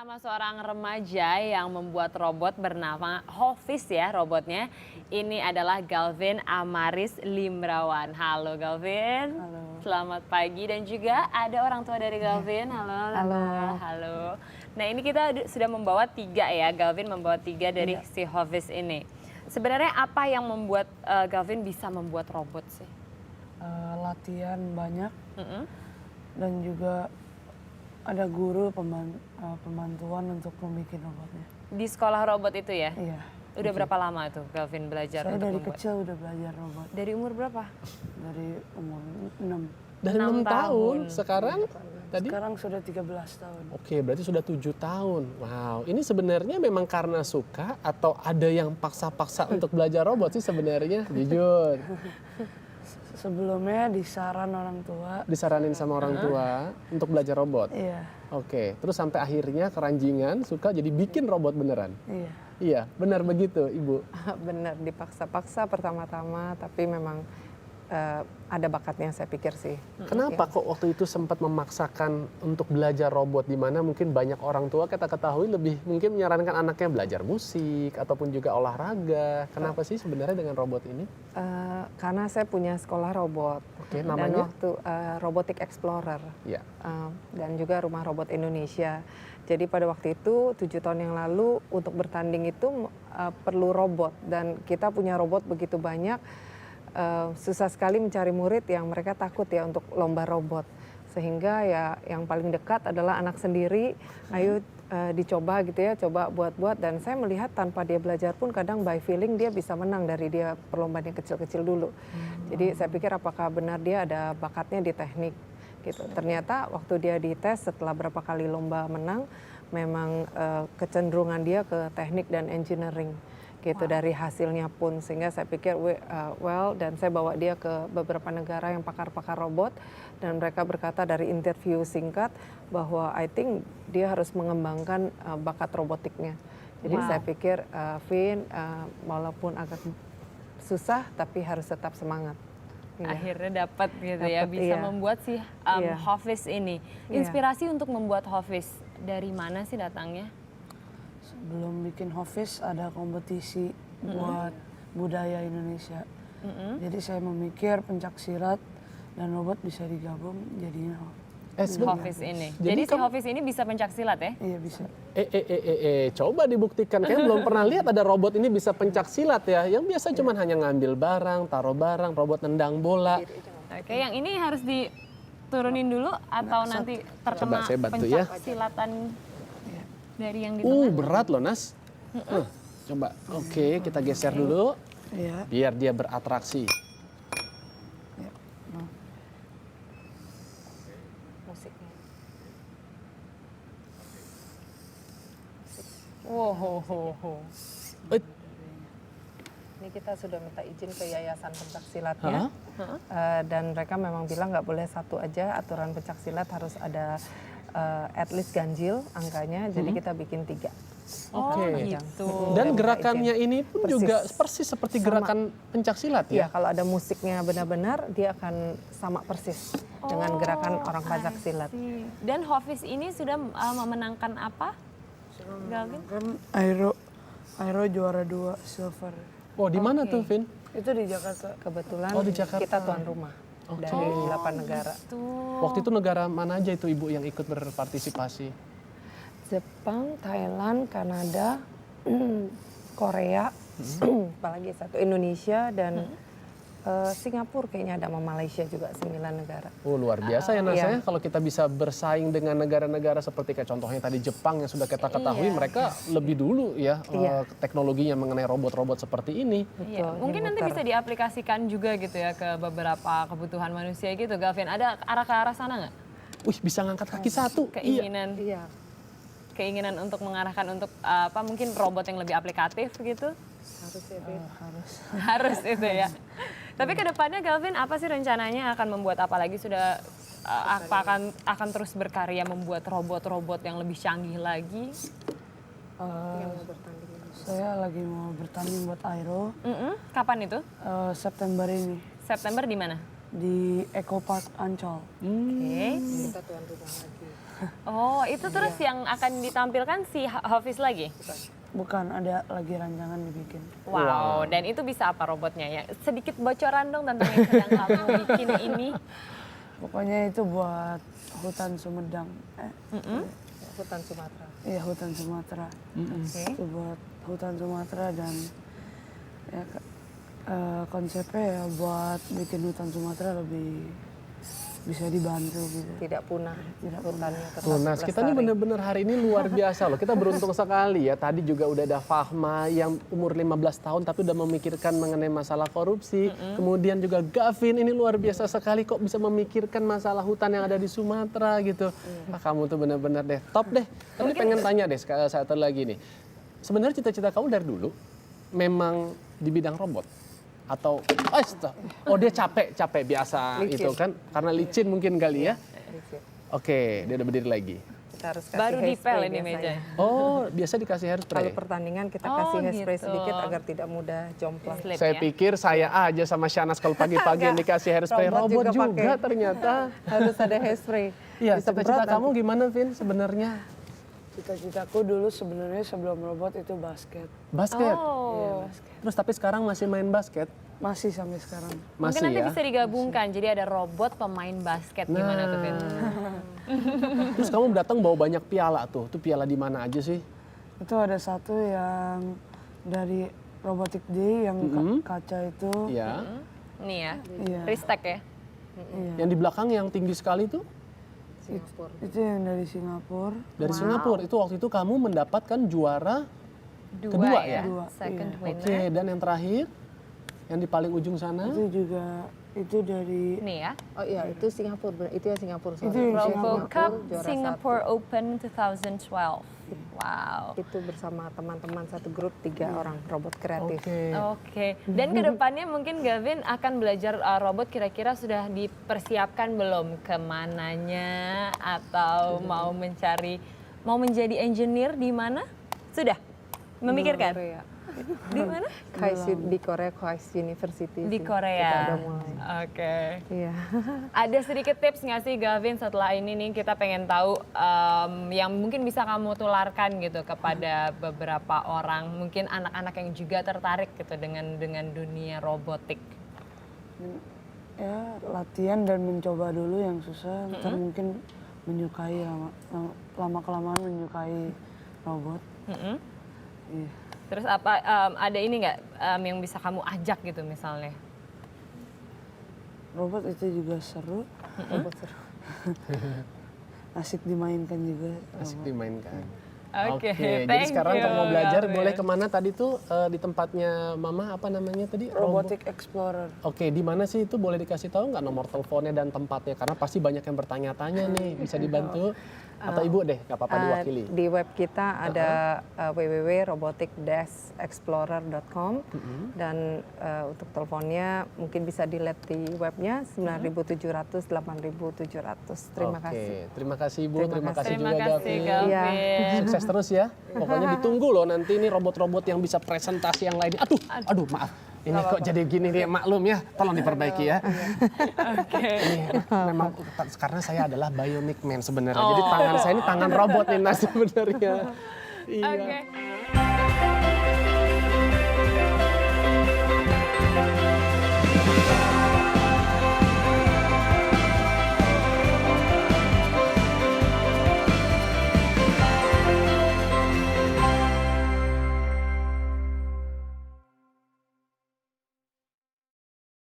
bersama seorang remaja yang membuat robot bernama Hafiz ya robotnya. Ini adalah Galvin Amaris Limrawan. Halo Galvin. Halo. Selamat pagi dan juga ada orang tua dari Galvin. Halo. Halo. Halo. Nah ini kita sudah membawa 3 ya. Galvin membawa 3 dari si Hafiz ini. Sebenarnya apa yang membuat Galvin bisa membuat robot sih? Latihan banyak dan juga ada guru pembantuan untuk membuat robotnya. Di sekolah robot itu ya? Iya. Udah berapa lama tuh Galvin belajar Saya untuk dari membuat? kecil udah belajar robot. Dari umur berapa? Dari umur 6. Dari 6 6 tahun, tahun. sekarang tadi? Sekarang sudah 13 tahun. Oke, berarti sudah 7 tahun. Wow, ini sebenarnya memang karena suka atau ada yang paksa-paksa untuk belajar robot sih sebenarnya? Jujur. Sebelumnya disaran orang tua. Disaranin sama orang tua untuk belajar robot? Iya. Oke, terus sampai akhirnya keranjingan suka jadi bikin robot beneran? Iya. Iya, benar begitu Ibu? Benar, dipaksa-paksa pertama-tama, tapi memang ada bakatnya saya pikir sih. Kenapa kok waktu itu sempat memaksakan untuk belajar robot, di mana mungkin banyak orang tua kita ketahui lebih mungkin menyarankan anaknya belajar musik ataupun juga olahraga. Kenapa sih sebenarnya dengan robot ini? Karena saya punya sekolah robot. Oke, Dan namanya? waktu Robotic Explorer. Ya. Dan juga Rumah Robot Indonesia. Jadi pada waktu itu 7 tahun yang lalu untuk bertanding itu perlu robot. Dan kita punya robot begitu banyak. Susah sekali mencari murid yang mereka takut ya untuk lomba robot, sehingga ya yang paling dekat adalah anak sendiri. Ayo dicoba gitu ya, coba buat-buat, dan saya melihat tanpa dia belajar pun kadang by feeling dia bisa menang dari dia perlombaan yang kecil-kecil dulu. Jadi saya pikir apakah benar dia ada bakatnya di teknik gitu. Ternyata waktu dia dites setelah berapa kali lomba menang, memang kecenderungan dia ke teknik dan engineering gitu. Dari hasilnya pun, sehingga saya pikir dan saya bawa dia ke beberapa negara yang pakar-pakar robot, dan mereka berkata dari interview singkat bahwa I think dia harus mengembangkan bakat robotiknya. Jadi saya pikir Vin walaupun agak susah tapi harus tetap semangat. Iya. Akhirnya dapat gitu ya, Dapet, bisa iya. membuat si Iya. Hafiz ini. Iya. Inspirasi untuk membuat Hafiz dari mana sih datangnya? Sebelum bikin Hafiz ada kompetisi buat budaya Indonesia. Jadi saya memikir pencak silat dan robot bisa digabung jadinya Sebentar. Hafiz ini. Jadi Jadi si Hafiz ini bisa pencak silat ya? Iya bisa. Coba dibuktikan. Kayaknya belum pernah lihat ada robot ini bisa pencak silat ya. Yang biasa cuman hanya ngambil barang, taruh barang, robot nendang bola. Oke, yang ini harus diturunin dulu atau nanti terkena Coba saya bantu ya. pencak silatan dari yang di tengah? Berat loh Nas. Coba, oke, kita geser dulu. Iya. Biar dia beratraksi. Musiknya. Wow. Eh, Ini kita sudah minta izin ke Yayasan Pencak Silatnya, dan mereka memang bilang nggak boleh satu aja, aturan pencak silat harus ada at least ganjil angkanya, jadi kita bikin 3. Oke. Gitu. Dan gerakannya ini pun Persis. juga persis seperti Sama. gerakan pencak silat Ya, ya? kalau ada musiknya benar-benar dia akan sama persis dengan gerakan orang pencak silat. Dan Hafiz ini sudah memenangkan apa? Galvin? Kan Aero juara 2 silver. Oh, di mana tuh, Vin? Itu di Jakarta. Kebetulan Oh, di Jakarta. kita tuan rumah dari 8 negara. Waktu itu negara mana aja itu Ibu yang ikut berpartisipasi? Jepang, Thailand, Kanada, Korea, apalagi satu Indonesia, dan Singapura kayaknya ada, sama Malaysia juga 9 negara. Oh, luar biasa ya Nas Iya. ya. Kalau kita bisa bersaing dengan negara-negara seperti kayak contohnya tadi Jepang yang sudah kita ketahui, mereka lebih dulu ya Iya. teknologinya mengenai robot-robot seperti ini. Iya, mungkin nanti bisa diaplikasikan juga gitu ya ke beberapa kebutuhan manusia gitu, Galvin. Ada ke arah sana nggak? Wih, bisa ngangkat kaki satu. Iya. Keinginan, Iya. keinginan untuk mengarahkan untuk mungkin robot yang lebih aplikatif gitu? Harus ya, Bin. Harus itu ya. Tapi kedepannya Galvin apa sih rencananya, akan membuat apa lagi, sudah akan terus berkarya membuat robot-robot yang lebih canggih lagi? Saya lagi mau bertanding buat Aero Kapan itu? September ini September di mana? di Eco Park Ancol. Oke. Kita tuan rumah lagi. Oh, itu terus yang akan ditampilkan si Hafiz lagi? Bukan, ada lagi rancangan dibikin. Wow, dan itu bisa apa robotnya ya? Sedikit bocoran dong tentang yang sedang kamu bikin ini. Pokoknya itu buat hutan Sumedang. Hutan Sumatera. Iya, hutan Sumatera. Oke. Itu buat hutan Sumatera dan ya, konsepnya ya buat bikin hutan Sumatera lebih bisa dibantu gitu. Tidak punah. Hutannya tetap Tuh, Nas, kita ini lestari. benar-benar hari ini luar biasa loh. Kita beruntung sekali ya. Tadi juga udah ada Fahma yang umur 15 tahun tapi udah memikirkan mengenai masalah korupsi. Kemudian juga Gavin, ini luar biasa sekali kok bisa memikirkan masalah hutan yang ada di Sumatera gitu. Ah, kamu tuh benar-benar deh, top deh. Tapi pengen tanya deh satu lagi nih. Sebenarnya cita-cita kamu dari dulu memang di bidang robot? Atau dia capek biasa Licin. itu kan karena licin mungkin kali ya. Oke, dia udah berdiri lagi. Kita harus kasih Baru hairspray dipel ini biasanya. meja. Oh, biasa dikasih hairspray. Kalau pertandingan kita Oh, kasih hairspray gitu. sedikit agar tidak mudah jomplang. Slip Saya ya. pikir saya aja sama Shanas kalau pagi-pagi yang dikasih hairspray robot juga pakai. ternyata. Harus ada hairspray. Iya, Disemprot cita-cita nanti. kamu gimana, Vin, sebenarnya? Cita-citaku dulu sebenarnya sebelum robot itu basket. Basket. Oh, Terus tapi sekarang masih main basket? Masih sampai sekarang. mungkin Masih nanti ya. bisa digabungkan. Jadi ada robot pemain basket gimana tuh, Ben? Terus kamu datang bawa banyak piala tuh. Itu piala di mana aja sih? Itu ada satu yang dari Robotic Day yang kaca itu. Iya. Nih ya, Iya. Ristek ya. Iya. Yang di belakang yang tinggi sekali tuh Singapura. Itu yang dari Singapura. dari Singapura. Itu waktu itu kamu mendapatkan juara. Dua Kedua ya, ya? Dua, second iya. winner. Oke, dan yang terakhir yang di paling ujung sana. Itu juga itu dari Nih ya, Oh iya, itu Singapura. Itu ya Singapura. sorry. Itu yang Robo Cup juara Singapore Open 2012. Wow. Itu bersama teman-teman satu grup 3 orang robot kreatif. Oke. Oke, dan kedepannya mungkin Gavin akan belajar robot kira-kira sudah dipersiapkan belum kemananya atau mau menjadi engineer di mana? Sudah memikirkan Korea. di mana? Di Korea KAIST University. Di sih. Korea. Kita udah mulai. Oke. Iya. Ada sedikit tips nggak sih Gavin setelah ini nih kita pengen tahu yang mungkin bisa kamu tularkan gitu kepada beberapa orang, mungkin anak-anak yang juga tertarik gitu dengan dunia robotik. ya latihan dan mencoba dulu yang susah. Ntar mungkin menyukai lama kelamaan menyukai robot. Mm-mm. Iya. Terus apa ada ini nggak yang bisa kamu ajak gitu misalnya? Robot itu juga seru, Robot seru. asik dimainkan juga. Asik dimainkan. Oke, jadi thank sekarang you, kalau mau belajar Gavin. boleh kemana tadi tuh di tempatnya Mama apa namanya tadi? Robotic Explorer. Oke, di mana sih itu boleh dikasih tahu nggak nomor teleponnya dan tempatnya? Karena pasti banyak yang bertanya-tanya nih, bisa dibantu atau Ibu deh, nggak apa-apa diwakili. Di web kita ada www.robotic-explorer.com dan untuk teleponnya mungkin bisa dilihat di webnya 9700 8700. Terima kasih. Terima kasih Ibu, Terima terima kasih Terima juga kasih Gavin. Gavin. Iya. Sukses terus ya. Pokoknya ditunggu loh nanti ini robot-robot yang bisa presentasi yang lainnya. Aduh, maaf. Ini kok jadi gini nih, maklum ya. Tolong diperbaiki ya. Oke. Ini memang karena saya adalah bionic man sebenarnya. Jadi tangan saya ini tangan robot nih Nas sebenarnya. Iya. Oke.